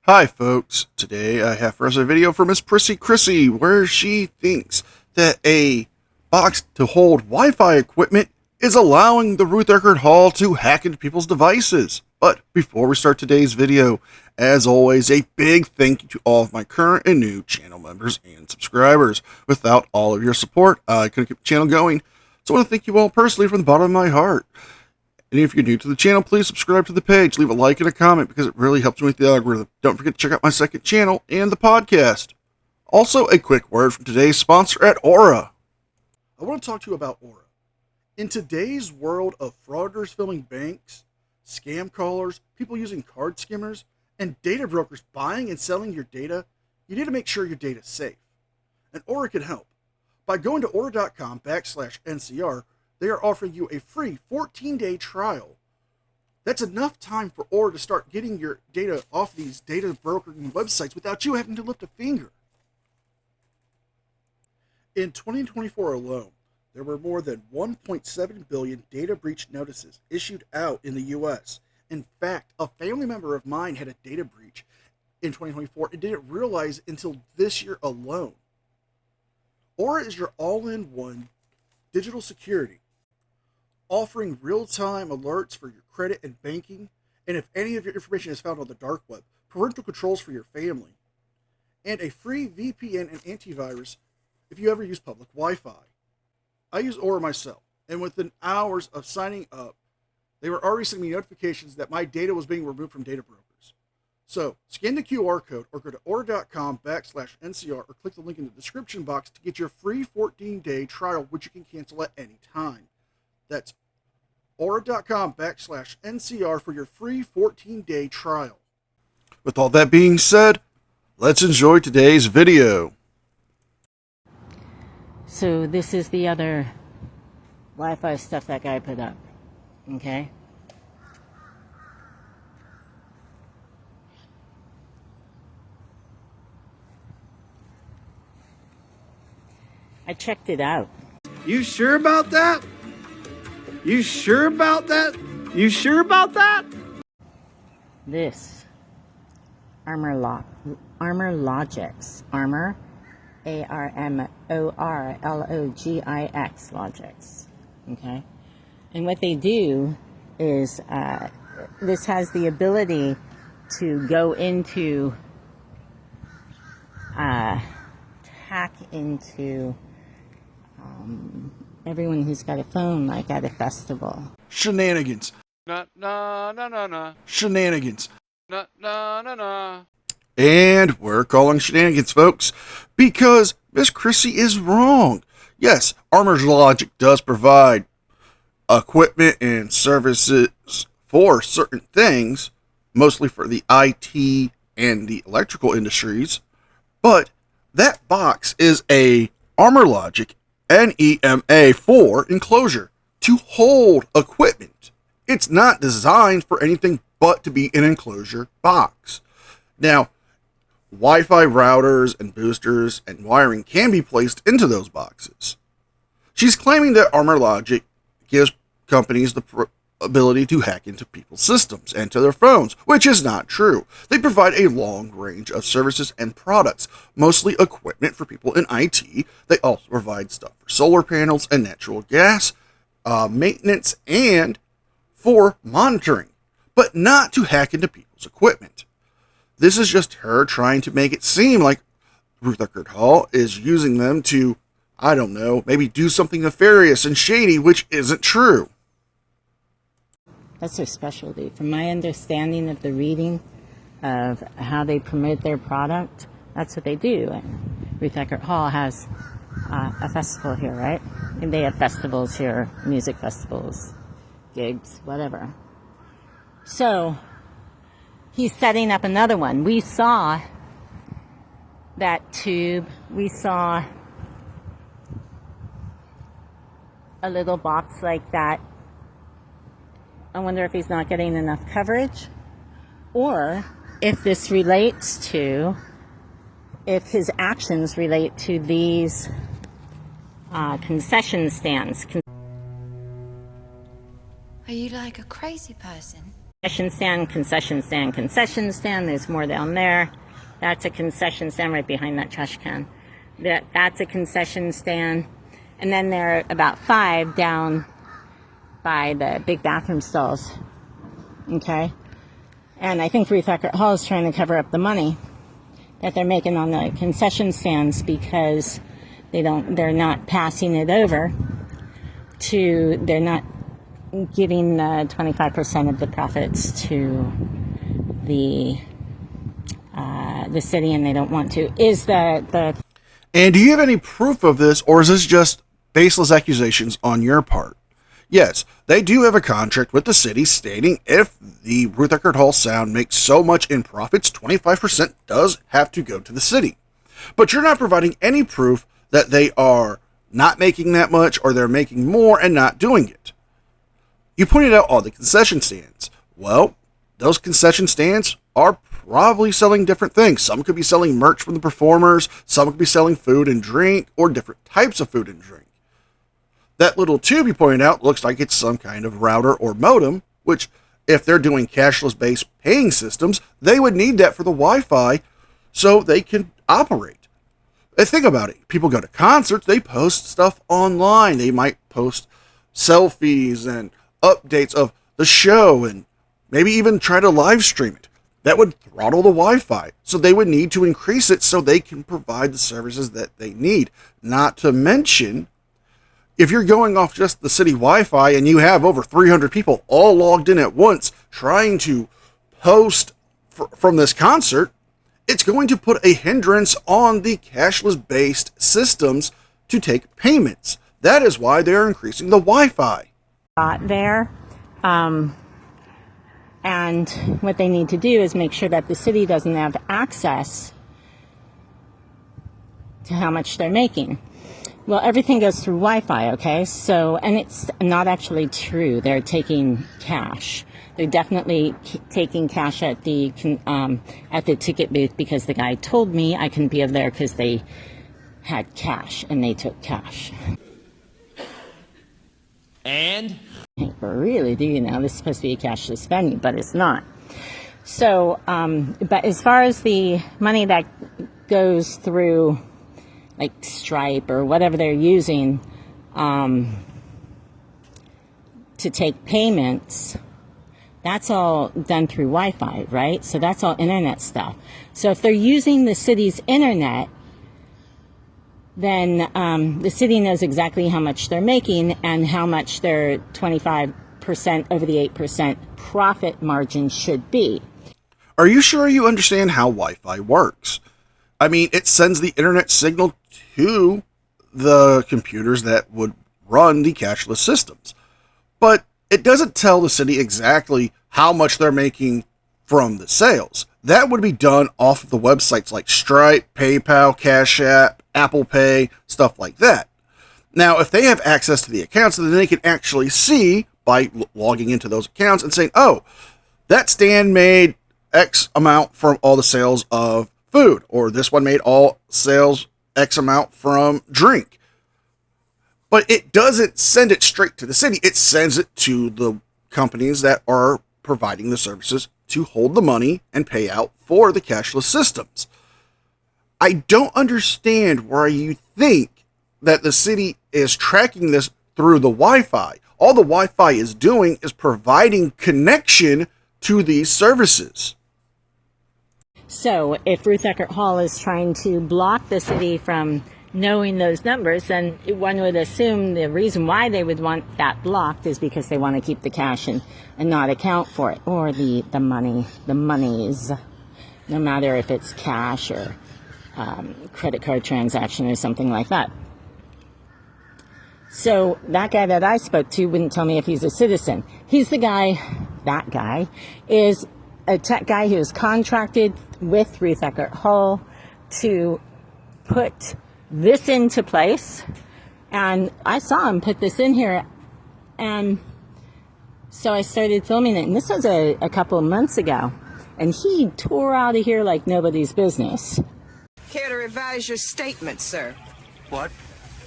Hi folks, today I have for us a video from Miss Prissy Chrissy where she thinks that a box to hold Wi-Fi equipment is allowing the Ruth Eckerd Hall to hack into people's devices. But before we start today's video, as always, a big thank you to all of my current and new channel members and subscribers. Without all of your support, I couldn't keep the channel going, so I want to thank you all personally from the bottom of my heart. And if you're new to the channel, please subscribe to the page, leave a like and a comment because it really helps me with the algorithm. Don't forget to check out my second channel and the podcast. Also, a quick word from today's sponsor at Aura. I want to talk to you about Aura. In today's world of frauditors filming banks, scam callers, people using card skimmers, and data brokers buying and selling your data, you need to make sure your data is safe. And Aura can help. By going to aura.com/NCR, they are offering you a free 14-day trial. That's enough time for Aura to start getting your data off these data brokering websites without you having to lift a finger. In 2024 alone, there were more than 1.7 billion data breach notices issued out in the US. In fact, a family member of mine had a data breach in 2024 and didn't realize until this year alone. Aura is your all-in-one digital security, offering real-time alerts for your credit and banking, and if any of your information is found on the dark web, parental controls for your family, and a free VPN and antivirus if you ever use public Wi-Fi. I use Aura myself, and within hours of signing up, they were already sending me notifications that my data was being removed from data brokers. So, scan the QR code or go to aura.com/NCR or click the link in the description box to get your free 14-day trial, which you can cancel at any time. That's aura.com/NCR for your free 14-day trial. With all that being said, let's enjoy today's video. So this is the other Wi-Fi stuff that guy put up, okay? I checked it out. You sure about that? You sure about that? You sure about that? This Armor Logix, Armor, ARMORLOGIX Logix, okay? And what they do is this has the ability to go into hack into everyone who's got a phone, like at a festival. Shenanigans. Na na na na na. Shenanigans. Na na na na. And we're calling shenanigans, folks, because Miss Chrissy is wrong. Yes, Armor's Logic does provide equipment and services for certain things, mostly for the IT and the electrical industries, but that box is a Armor Logic NEMA4 enclosure to hold equipment. It's not designed for anything but to be an enclosure box. Now, Wi-Fi routers and boosters and wiring can be placed into those boxes. She's claiming that Armor Logic gives companies the ability to hack into people's systems and to their phones, which is not true. They provide a long range of services and products, mostly equipment for people in IT. They also provide stuff for solar panels and natural gas, maintenance, and for monitoring, but not to hack into people's equipment. This is just her trying to make it seem like Ruth Eckerd Hall is using them to, I don't know, maybe do something nefarious and shady, which isn't true. That's their specialty. From my understanding of the reading of how they promote their product, that's what they do. And Ruth Eckerd Hall has a festival here, right? And they have festivals here, music festivals, gigs, whatever. So he's setting up another one. We saw that tube. We saw a little box like that. I wonder if he's not getting enough coverage, or if this relates to, if his actions relate to these concession stands. Are you like a crazy person? Concession stand, concession stand, concession stand. There's more down there. That's a concession stand right behind that trash can. That's a concession stand. And then there are about 5 down by the big bathroom stalls. Okay? And I think Ruth Eckerd Hall is trying to cover up the money that they're making on the concession stands because they're not passing it over they're not giving 25% of the profits to the city, and they don't want to. And do you have any proof of this, or is this just baseless accusations on your part? Yes, they do have a contract with the city stating if the Ruth Eckerd Hall sound makes so much in profits, 25% does have to go to the city. But you're not providing any proof that they are not making that much or they're making more and not doing it. You pointed out all the concession stands. Well, those concession stands are probably selling different things. Some could be selling merch from the performers, some could be selling food and drink, or different types of food and drink. That little tube you pointed out looks like it's some kind of router or modem, which, if they're doing cashless-based paying systems, they would need that for the Wi-Fi so they can operate. And think about it. People go to concerts, they post stuff online. They might post selfies and updates of the show and maybe even try to live stream it. That would throttle the Wi-Fi. So they would need to increase it so they can provide the services that they need. Not to mention, if you're going off just the city Wi-Fi and you have over 300 people all logged in at once trying to post from this concert, it's going to put a hindrance on the cashless-based systems to take payments. That is why they're increasing the Wi-Fi. There. And what they need to do is make sure that the city doesn't have access to how much they're making. Well, everything goes through Wi-Fi, okay? So, and it's not actually true. They're taking cash. They're definitely taking cash at the ticket booth because the guy told me I couldn't be over there because they had cash and they took cash. And? Really, do you know? This is supposed to be a cashless venue, but it's not. So, but as far as the money that goes through, like Stripe or whatever they're using to take payments, that's all done through Wi-Fi, right? So that's all internet stuff. So if they're using the city's internet, then the city knows exactly how much they're making and how much their 25% over the 8% profit margin should be. Are you sure you understand how Wi-Fi works? I mean, it sends the internet signal to the computers that would run the cashless systems. But it doesn't tell the city exactly how much they're making from the sales. That would be done off of the websites like Stripe, PayPal, Cash App, Apple Pay, stuff like that. Now, if they have access to the accounts, then they can actually see by logging into those accounts and saying, oh, that stand made X amount from all the sales of food, or this one made all sales X amount from drink. But it doesn't send it straight to the city. It sends it to the companies that are providing the services to hold the money and pay out for the cashless systems. I don't understand why you think that the city is tracking this through the Wi-Fi. All the Wi-Fi is doing is providing connection to these services. So if Ruth Eckerd Hall is trying to block the city from knowing those numbers, then one would assume the reason why they would want that blocked is because they want to keep the cash and not account for it, or the monies, no matter if it's cash or credit card transaction or something like that. So that guy that I spoke to wouldn't tell me if he's a citizen. He's the guy, that guy, is a tech guy who is contracted with Ruth Eckerd Hall to put this into place. And I saw him put this in here. And so I started filming it. And this was a couple of months ago. And he tore out of here like nobody's business. Care to revise your statement, sir? What?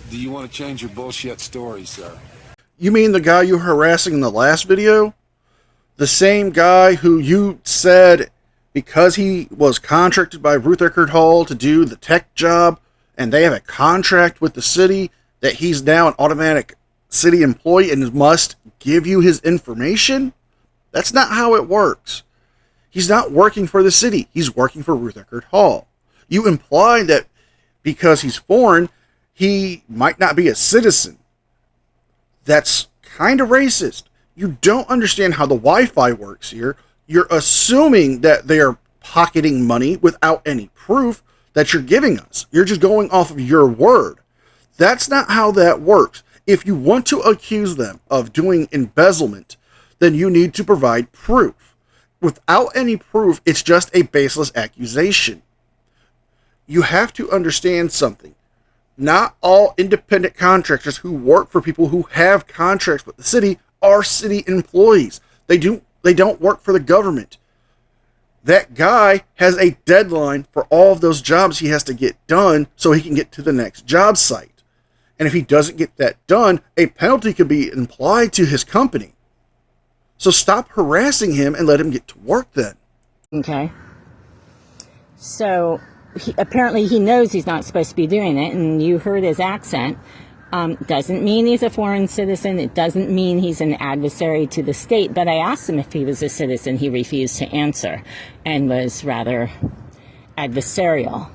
Do you want to change your bullshit story, sir? You mean the guy you were harassing in the last video? The same guy who you said, because he was contracted by Ruth Eckerd Hall to do the tech job, and they have a contract with the city, that he's now an automatic city employee and must give you his information? That's not how it works. He's not working for the city. He's working for Ruth Eckerd Hall. You implied that because he's foreign, he might not be a citizen. That's kind of racist. You don't understand how the Wi-Fi works here. You're assuming that they are pocketing money without any proof that you're giving us. You're just going off of your word. That's not how that works. If you want to accuse them of doing embezzlement, then you need to provide proof. Without any proof, it's just a baseless accusation. You have to understand something. Not all independent contractors who work for people who have contracts with the city are city employees. They don't work for the government. That guy has a deadline for all of those jobs he has to get done so he can get to the next job site. And if he doesn't get that done, a penalty could be applied to his company. So stop harassing him and let him get to work then. Okay. So apparently he knows he's not supposed to be doing it, and you heard his accent. Doesn't mean he's a foreign citizen. It doesn't mean he's an adversary to the state. But I asked him if he was a citizen. He refused to answer and was rather adversarial.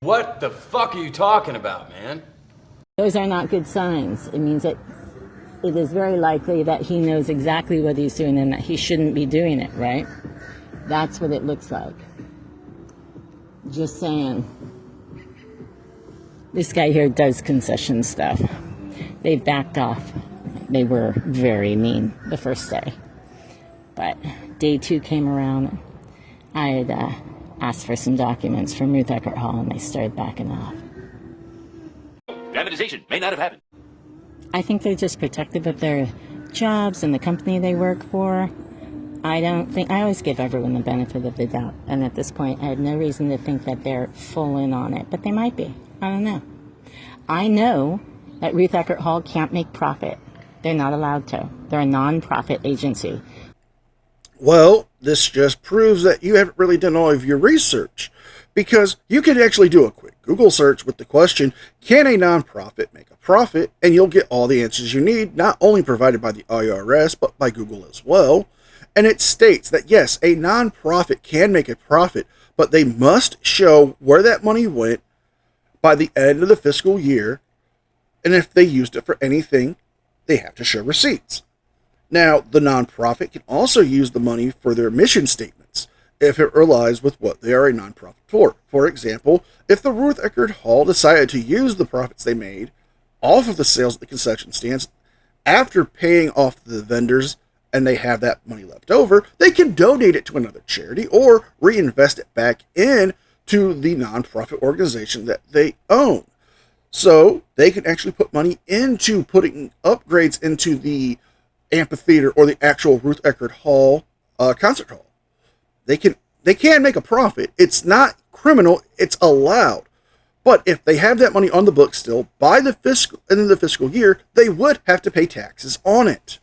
What the fuck are you talking about, man? Those are not good signs. It means that it is very likely that he knows exactly what he's doing and that he shouldn't be doing it, right? That's what it looks like. Just saying. This guy here does concession stuff. They've backed off. They were very mean the first day. But day 2 came around. I had asked for some documents from Ruth Eckerd Hall, and they started backing off. Dramatization may not have happened. I think they're just protective of their jobs and the company they work for. I always give everyone the benefit of the doubt. And at this point, I have no reason to think that they're full in on it. But they might be. I don't know. I know that Ruth Eckerd Hall can't make profit. They're not allowed to. They're a non-profit agency. Well, this just proves that you haven't really done all of your research, because you could actually do a quick Google search with the question, can a nonprofit make a profit? And you'll get all the answers you need, not only provided by the IRS, but by Google as well. And it states that yes, a nonprofit can make a profit, but they must show where that money went by the end of the fiscal year. And if they used it for anything, they have to show receipts. Now, the nonprofit can also use the money for their mission statements if it relies with what they are a nonprofit for. For example, if the Ruth Eckerd Hall decided to use the profits they made off of the sales at the concession stands after paying off the vendors and they have that money left over, they can donate it to another charity or reinvest it back in to the nonprofit organization that they own. So they can actually put money into putting upgrades into the amphitheater or the actual Ruth Eckerd Hall concert hall. They can make a profit. It's not criminal. It's allowed. But if they have that money on the books still by the end of the fiscal year, they would have to pay taxes on it.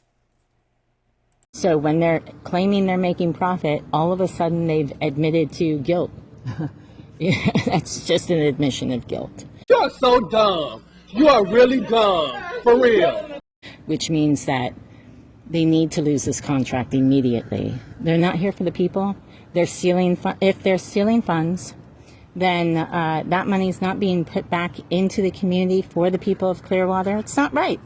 So when they're claiming they're making profit, all of a sudden they've admitted to guilt. Yeah, that's just an admission of guilt. You are so dumb. You are really dumb. For real. Which means that they need to lose this contract immediately. They're not here for the people. They're stealing. If they're stealing funds, then that money is not being put back into the community for the people of Clearwater. It's not right.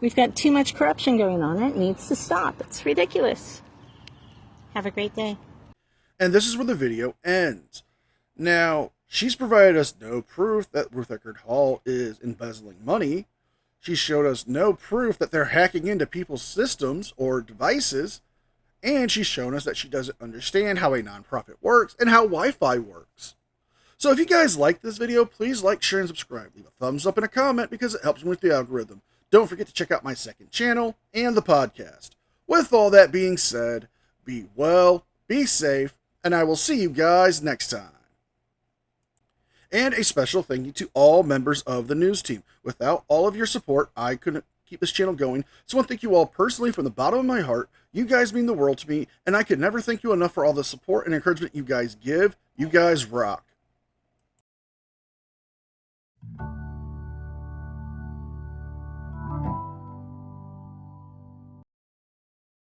We've got too much corruption going on. It needs to stop. It's ridiculous. Have a great day. And this is where the video ends. Now, she's provided us no proof that Ruth Eckerd Hall is embezzling money. She showed us no proof that they're hacking into people's systems or devices. And she's shown us that she doesn't understand how a nonprofit works and how Wi-Fi works. So if you guys like this video, please like, share, and subscribe. Leave a thumbs up and a comment because it helps me with the algorithm. Don't forget to check out my second channel and the podcast. With all that being said, be well, be safe, and I will see you guys next time. And a special thank you to all members of the news team. Without all of your support, I couldn't keep this channel going. So I want to thank you all personally from the bottom of my heart. You guys mean the world to me, and I could never thank you enough for all the support and encouragement you guys give. You guys rock.